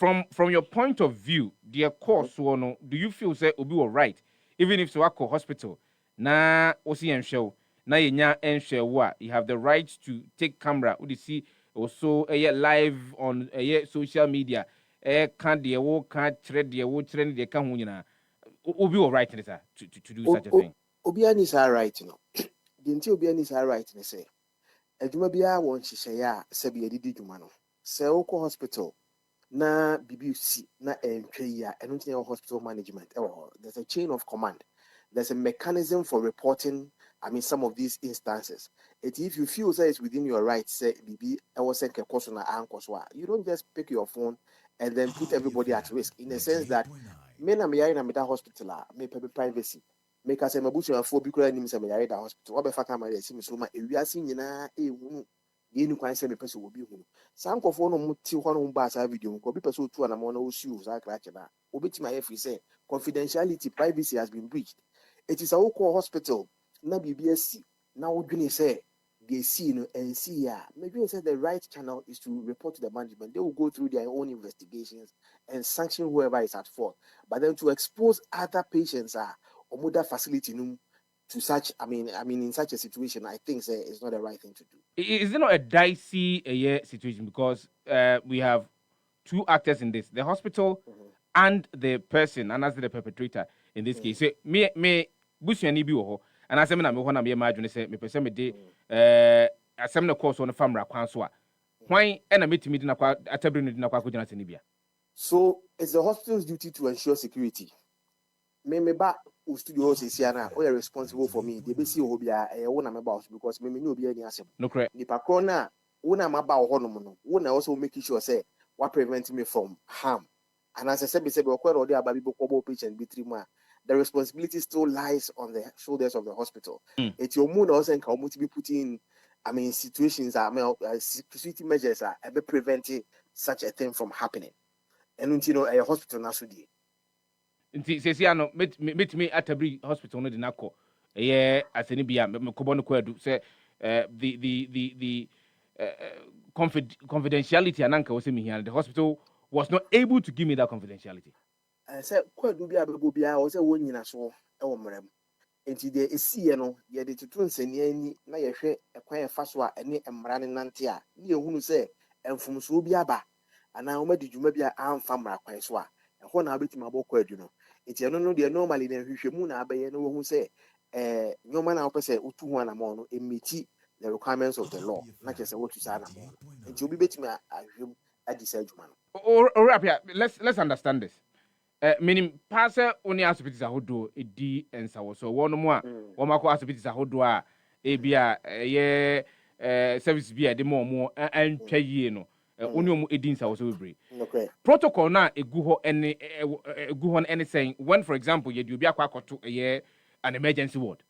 from your point of view, dear course no, do you feel say obi were right? Even if so ako hospital, na osi enhwe na yenya enhwe wo a, you have the right to take camera, we see also live on social media, can de wo can thread de wo trend de kan ho nyina. Obi were right in that to do such a thing. Obiani is right, you know. The until Obiani is right, and say, Edumabia won't she say, Sebi Edidi Jumano. Say, Oko Hospital. Na BBC na entry and hospital management. There's a chain of command. There's a mechanism for reporting. I mean, some of these instances. If you feel that it's within your rights, say BB, I was saying you don't just pick your phone and then put everybody at risk. In the sense that men are in a hospital, may privacy. Make us a mabush and 4 because names are at the hospital. What the fuck am I saying? So my we are seeing you can say the person will be who. Some of one till one bus video, could be pursued to an amount of shoes, like that. Obit my every say, confidentiality, privacy has been breached. It is a local hospital, na BBSC. Now, what you say, they see and see, maybe I said the right channel is to report to the management. They will go through their own investigations and sanction whoever is at fault. But then to expose other patients, or mother facility, to such, I mean, in such a situation, I think it's not the right thing to do. Is it not a dicey situation because we have two actors in this: the hospital and the person, and as the perpetrator in this case. So me busuani bi wo ho, and asem na me ho na me ma adwene say me pese me de asem na course on famra kwan so a hwan e na metimi di na kwa atabri no di na kwa kogina senibia. So it's the hospital's duty to ensure security. Me ba studio sesiana we are responsible for me. They be see obia wona me ba because me no obia ni asem. No correct. Nipa kro na wona ma ba ho no no. Wona also making sure say what prevent me from harm. And as I said, we already about people patient B3. The responsibility still lies on the shoulders of the hospital. It's your moon also and to be put in, I mean, situations security measures are preventing such a thing from happening. And you know, a hospital now should. Sesiano met me at every hospital no de nako. Aseni bia me kobo no kwadu say the confidentiality ananka was me here. The hospital was not able to give me that confidentiality. I said, quite do be able to be I was a 1 year so mrem. Enti de esi no ye de tutu nsani ani na ye hwe ekwan fa so a ene emra ne nante a ne ye hunu se emfumso bi aba ana o madi dwuma bi a amfa mra kwan so a ho na abetima bokọ adu no enti eno no de normally na hwehwemu na abaye no wo hu se nyoma na opese otu ho na mo no emeti the requirements of the law na kese what you say na mo enti obi betima ahwem adi sa adwuma no. Appiah, let's understand this. Meaning passer only hospitals ahodo edi ensawo so one more one mako hospitals ahodo a ebia service bia de more antwa yie no only omo edi ensawo so bebre protocol na egu ho any saying when for example you obi akwa akoto an emergency ward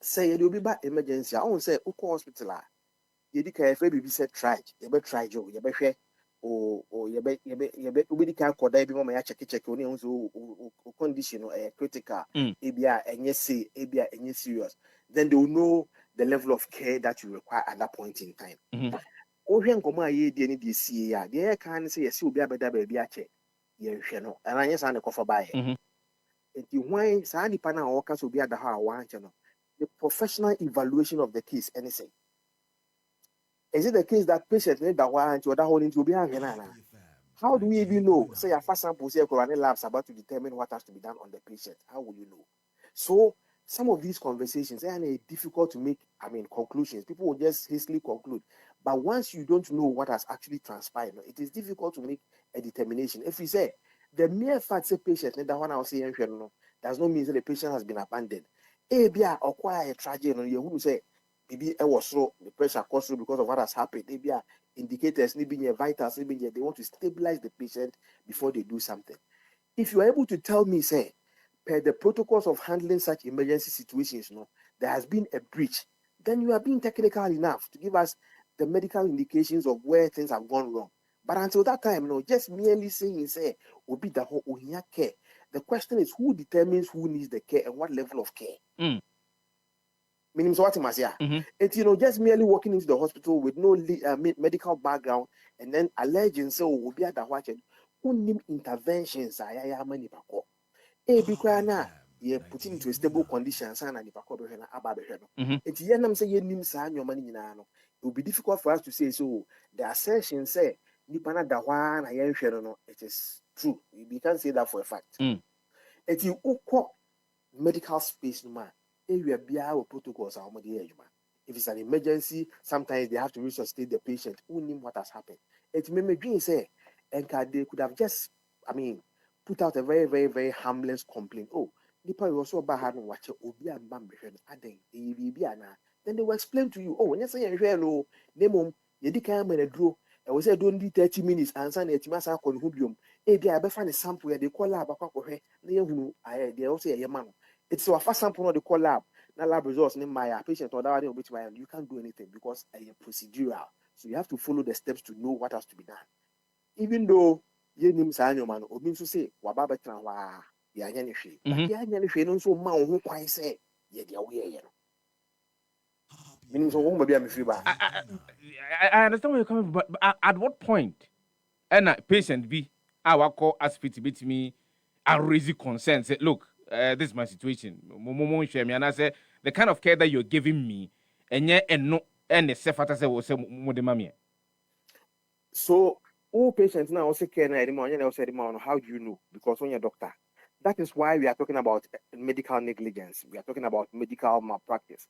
say you obi ba emergency I won say uko hospital a ye di ka efe bibi say try ye be try jo ye be hwe o ye be obi di ka koda bi mo ya check oni unso o condition o critical ebia enye serious then they will know the level of care that you require at that point in time. O hwe nkomo aye die ne die sie ya de kan say yesi obi abeda ba bi ache ye hwe no and anya sa ne kofa ba ye enti hwan sa nipa na o ka so obi ada ha a wa anche no the professional evaluation of the case anything. Is it the case that patient need that one or that holding to be hanging? How do we even know? Say a fast sample, say a labs about to determine what has to be done on the patient. How will you know? So some of these conversations are difficult to make. I mean, conclusions. People will just hastily conclude. But once you don't know what has actually transpired, it is difficult to make a determination. If you say the mere fact say patient need that one, I'll say does not mean that the patient has been abandoned. Abia acquire a tragedy, you who say. Maybe was so the pressure cost through because of what has happened. Maybe indicators, maybe vitals, maybe they want to stabilize the patient before they do something. If you are able to tell me, say, per the protocols of handling such emergency situations, there has been a breach, then you are being technical enough to give us the medical indications of where things have gone wrong. But until that time, just merely saying, say, obi da ho ohia care. The question is who determines who needs the care and what level of care. Meaning so what must yeah. Mm-hmm. It's just merely walking into the hospital with no medical background and then alleging so will be at the watching who name interventions I many bako. Bikwana ye put into a stable condition and if Mm-hmm. it's yenam say ye nim sa your money no. It will be difficult for us to say so. The assertion say nipana da na yen no, it is true. We can't say that for a fact. It's you medical space no man. Area bia protocols are if it's an emergency, sometimes they have to resuscitate the patient. Who knew what has happened? It may be dream say, and they could have just, put out a very, very, very harmless complaint. Oh, Nipa you also about having watch Obi and Bambi adding then they will explain to you. Oh, when you say no, name you can't a draw. I was say don't 30 minutes and sign a timasa conhubium. They are better sample where they call lab. They also a man. It's our first sample of the call lab. Now lab results name my patient or that you can't do anything because a procedural. So you have to follow the steps to know what has to be done. Even though ye nim sa man obi nso say waba betra wa ya nya ne hwe but ya nya ne hwe no nso ma wo ho kwan say ye dia wo ye no meaning so wo ma bia me free ba. I understand where you're coming from, but at what point and a patient be our call hospital bit me I raise concern say look this is my situation and I say the kind of care that you're giving me and yet and no and the sefata say was say So all patients now also care na anymore how do you know because when you're a doctor that is why we are talking about medical negligence, we are talking about medical malpractice.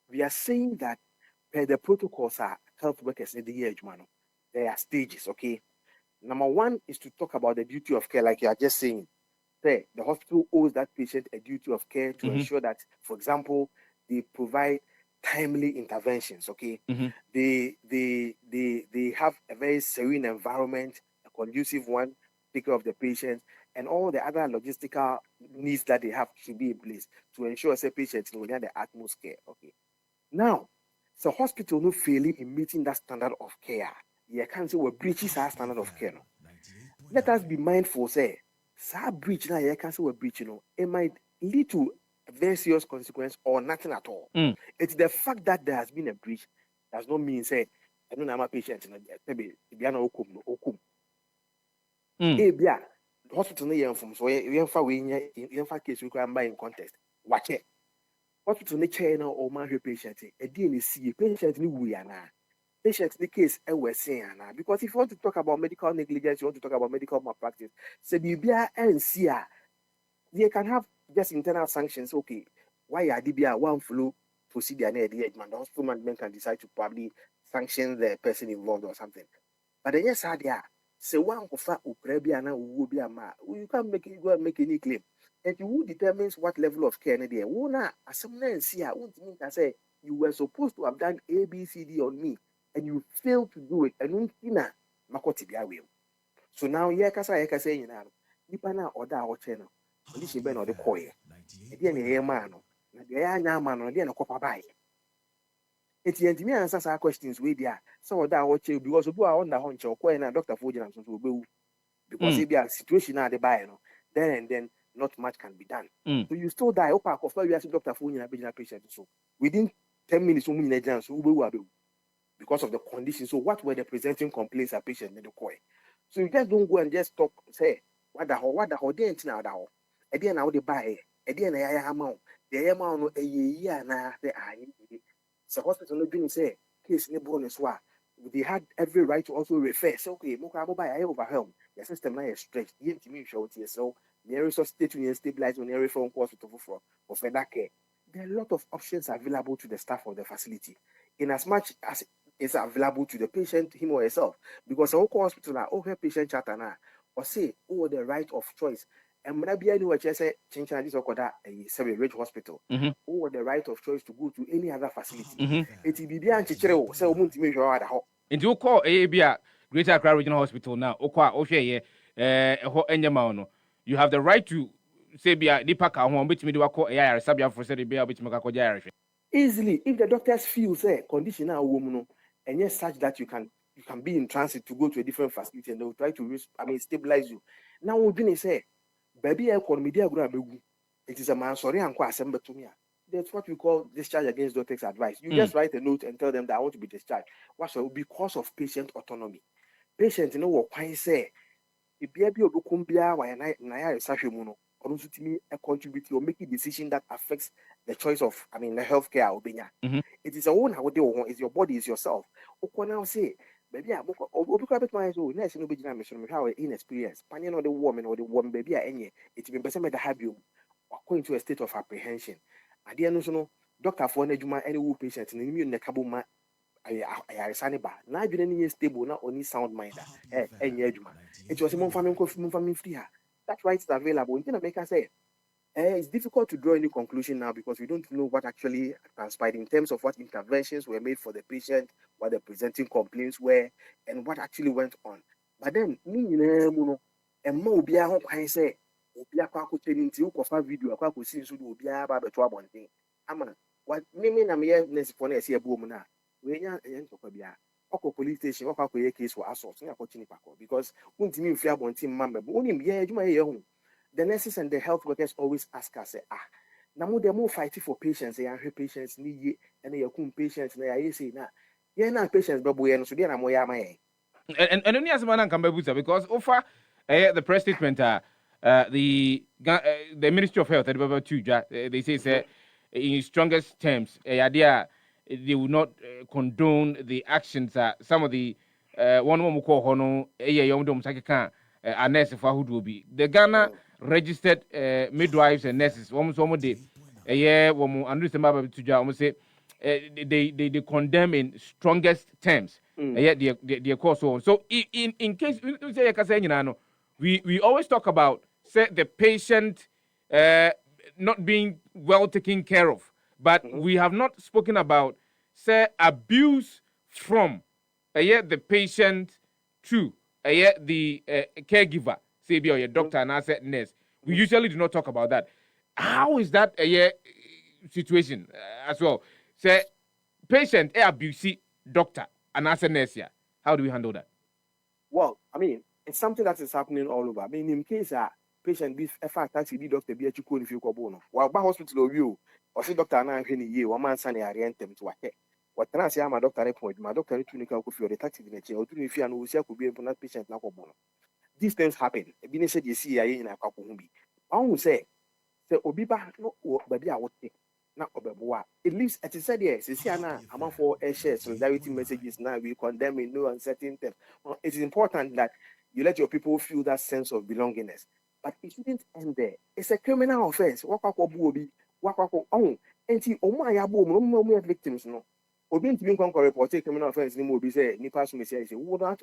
We are saying that per the protocols are health workers in the year there are stages. Okay, number one is to talk about the duty of care like you are just saying. The hospital owes that patient a duty of care to ensure that, for example, they provide timely interventions. Okay, they have a very serene environment, a conducive one, take care of the patient, and all the other logistical needs that they have should be in place to ensure the patients will have the utmost care. Okay, now, so hospital no failing in meeting that standard of care. You can't say we breaches our standard of care. No. Let us be mindful, say. Breach now, you can say we're breaching, it might lead to a very serious consequence or nothing at all. It's the fact that there has been a breach does not mean say I don't have a patient maybe okum. The hospital no from so you case require in context. Watch it. Hospital no chair no or man patient a DNA patient ni wuyana. Patient the case we're saying because if you want to talk about medical negligence, you want to talk about medical malpractice, so they can have just internal sanctions. Okay, why are DBA one flow procedure near the edge man? The hospital management can decide to probably sanction the person involved or something. But then yes, say one kofa uprebiana will be a ma. You can't go and make any claim. And who determines what level of care there? Wona assume see I won't mean to say you were supposed to have done A, B, C, D on me. And you fail to do it, and makoti biya will. So now yeka say you know, nipana order our channel. Condition ben or the coy. Again, a man, the young man or the copper by. It's the engineer answers our questions with ya. So that what you because we are on the hunch or coin and Dr. Fojan will be because if your situation at the buy, then not much can be done. So you still die. Opa, of you ask Dr. Fojan a patient. So within 10 minutes, we need a because of the condition. So what were the presenting complaints a patient in the coin? So you just don't go and just talk, say, what the whole day now that again now they buy again amount the amount a year na the so hospital no doing say case ni bonus wa they had every right to also refer. So okay, mobile I overwhelmed. The system now is stretched. You to me show it so near state to stabilize on every phone call for further care. There are a lot of options available to the staff of the facility in as much as it's available to the patient, him or herself. Because our hospital are over patient charter now, or say, the right of choice. And when I be anywhere, say, change this or that a rich hospital, or the right of choice to go to any other facility. It will be the anti-chero, so won't make sure at home. And you call ABA Greater Accra Regional Hospital now, you have the right to say, be a dipaka home, which me do a call a sabia for said be a bit make easily, if the doctors feel say condition now woman, and yes, such that you can be in transit to go to a different facility and they will try to stabilize you. Now we're going to say, baby, I call media it is a man sorry and quite assemble to me. That's what we call discharge against doctor's advice. You just write a note and tell them that I want to be discharged. What's because of patient autonomy. Patient, what can say? If you be obukumbia, why na ya sahwemuno, or also to me a contribute or make a decision that affects the choice of, the healthcare obenya. It is a own how they want, it's your body, is yourself. Now say, baby, I'm bit my own, nice no be mission, how inexperience, panning or the woman, baby, any, it's been better to have you according to a state of apprehension. At the end, no doctor for any patient in the immune kabuma. I resign ba. Now you didn't stable, not only sound mind. It was a family free. That right is available. You make us say it's difficult to draw any conclusion now because we don't know what actually transpired in terms of what interventions were made for the patient, what the presenting complaints were, and what actually went on. But then, and more be a I say, Obia Quaco training to Kofa video, a Quaco seems to be a barber to one thing. Ama, what mean I'm here necessarily see a boom now. We are a police station, or a case for assault, because when you fear one team member, only my own. The nurses and the health workers always ask us, now they're more fighting for patients, they are patients need and they are patients, and they say, nah, you're not patients, but we are so they're more yama. And only as man can be because offer the press statement the Ministry of Health they say in strongest terms idea they will not condone the actions some of the one more call hono yom dom sakeka a nurse for who will be the Ghana registered midwives and nurses almost day woman understand to say they condemn in strongest terms the course on. So in case we always talk about say the patient not being well taken care of, but we have not spoken about say abuse from the patient to the caregiver, say be your doctor and asset nurse. We usually do not talk about that. How is that situation as well? Say patient abuse doctor and asset nurse here. How do we handle that? Well, it's something that is happening all over. In case a patient be a fact taxi doctor be a chukun if you go while by hospital you or see doctor and I'm year, 1 month and I rent them to a head. What can I say? I'm a doctor point, my doctor to for the taxi in a chair, or to if you know could be a patient now. These things happen. Been said you see in a couple humbi. I won't say Obiba no baby I would take. Now, it leaves at said yes. See, I'm for a share solidarity messages now. We condemn in no uncertain terms. Well, it is important that you let your people feel that sense of belongingness. But it shouldn't end there. It's a criminal offense. And see, my victims no. Obi to be report a criminal offense. Ni be say ni pass me say what as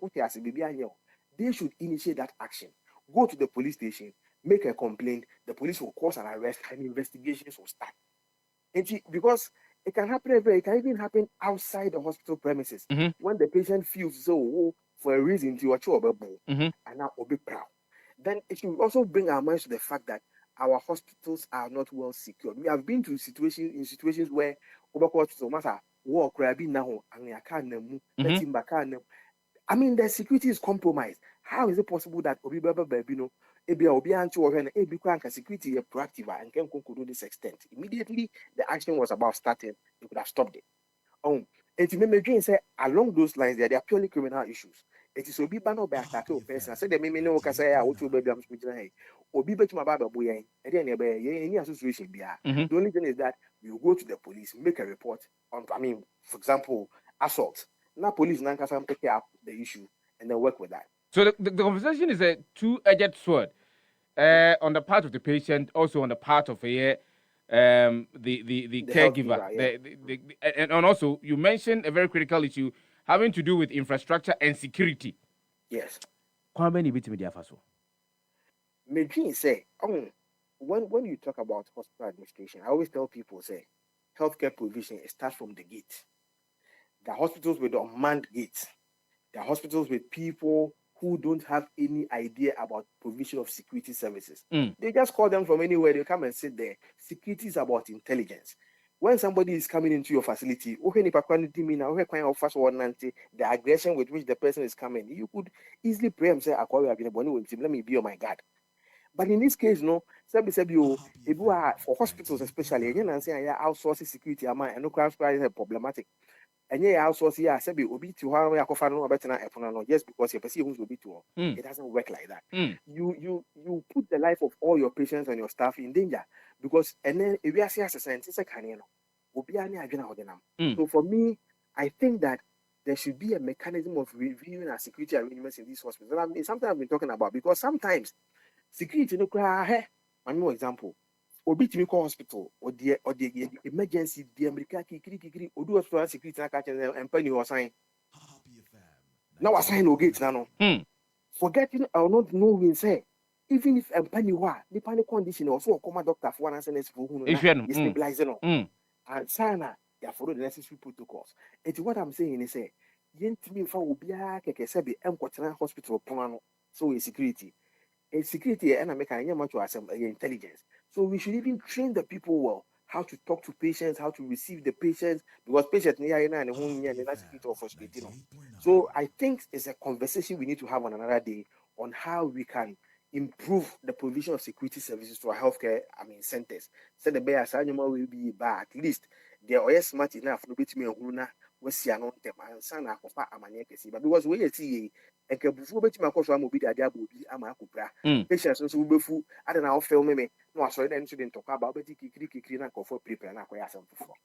they should initiate that action. Go to the police station, make a complaint. The police will cause an arrest and investigations will start. Because it can happen everywhere. It can even happen outside the hospital premises when the patient feels so for a reason to watch over and now be proud. Then it should also bring our minds to the fact that our hospitals are not well secured. We have been to situations where hospitals matter war now and the security is compromised. How is it possible that security is proactive and can conclude this extent? Immediately, the action was about starting, you could have stopped it. And to me, say along those lines, they are purely criminal issues. It is Obi Bano by attack a person. I said, the Mimi no Casaya, what you baby, I'm speaking. Hey, Obi bet my baba boy, and then any association be. The only thing is that you go to the police, make a report on, for example, assault. Now, police now can pick up the issue and then work with that. So the conversation is a two-edged sword on the part of the patient, also on the part of the caregiver. And also, you mentioned a very critical issue having to do with infrastructure and security. Yes. Kwame Brobbery Medjin say, when you talk about hospital administration, I always tell people, say, healthcare provision, it starts from the gate. The hospitals with unmanned gates. The hospitals with people who don't have any idea about provision of security services. They just call them from anywhere. They come and sit there. Security is about intelligence. When somebody is coming into your facility, the aggression with which the person is coming, you could easily pray and say, let me be on my guard. But in this case, no, for hospitals especially, and you say outsourcing security, and no crime is problematic. And yeah, outsource here, say be obi to how we are no better na just because you perceive who's obi to. It doesn't work like that. You put the life of all your patients and your staff in danger because and then if we are as a scientist, so for me, I think that there should be a mechanism of reviewing our security arrangements in these hospitals. I mean, something I've been talking about because sometimes security no cry. One more example. Obi timi call hospital or the emergency the America kikiri odu hospital security na catch and penny was sign. Now assign no gate no. Forgetting or not knowing say even if penny wa the panic condition also come doctor for one answer for who is stabilizing and sana they follow the necessary protocols. And what I'm saying is say yentimi fa obi a keke sebe emkwotena hospital pono so security. And security and American much as intelligence. So we should even train the people well how to talk to patients, how to receive the patients, because patients near and the security of hospital. So I think it's a conversation we need to have on another day on how we can improve the provision of security services to our healthcare centers. So the best animal will be back at least they are smart enough to beat me on was yan on them and son of but because we see and before betting my course, I'm be the Adiabobi, Amakupra. Patients also will be full. I don't know, film me. No, I saw an incident talk about Betty Kiki for prepare and acquire some before.